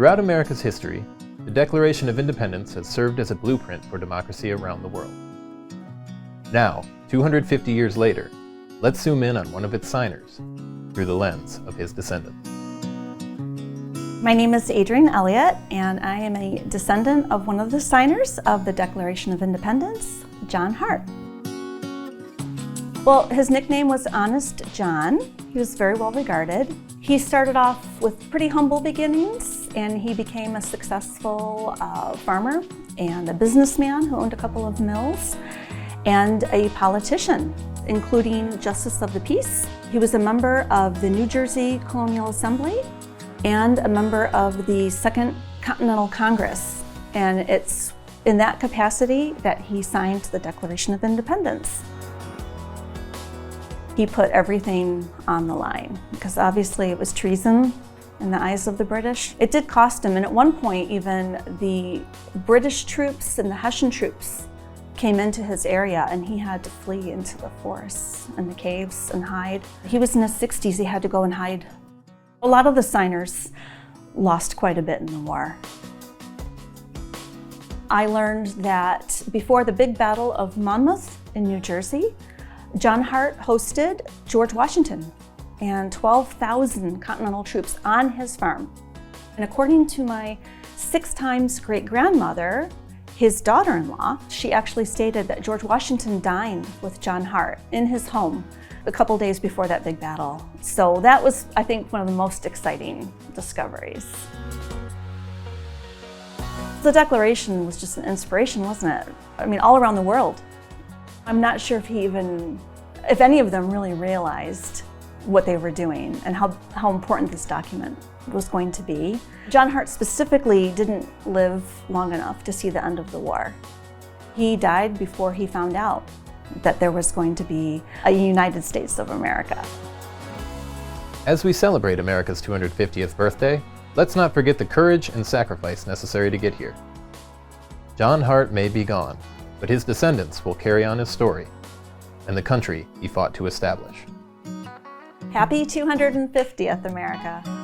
Throughout America's history, the Declaration of Independence has served as a blueprint for democracy around the world. Now, 250 years later, let's zoom in on one of its signers through the lens of his descendant. My name is Adrienne Elliott, and I am a descendant of one of the signers of the Declaration of Independence, John Hart. Well, his nickname was Honest John. He was very well regarded. He started off with pretty humble beginnings, and he became a successful farmer and a businessman who owned a couple of mills, and a politician, including Justice of the Peace. He was a member of the New Jersey Colonial Assembly and a member of the Second Continental Congress. And it's in that capacity that he signed the Declaration of Independence. He put everything on the line because obviously it was treason in the eyes of the British. It did cost him, and at one point even the British troops and the Hessian troops came into his area and he had to flee into the forests and the caves and hide. He was in his 60s, he had to go and hide. A lot of the signers lost quite a bit in the war. I learned that before the big battle of Monmouth in New Jersey, John Hart hosted George Washington and 12,000 Continental troops on his farm. And according to my 6 times great-grandmother, his daughter-in-law, she actually stated that George Washington dined with John Hart in his home a couple days before that big battle. So that was, I think, one of the most exciting discoveries. The Declaration was just an inspiration, wasn't it? I mean, all around the world. I'm not sure if any of them really realized what they were doing and how important this document was going to be. John Hart specifically didn't live long enough to see the end of the war. He died before he found out that there was going to be a United States of America. As we celebrate America's 250th birthday, let's not forget the courage and sacrifice necessary to get here. John Hart may be gone, but his descendants will carry on his story and the country he fought to establish. Happy 250th, America.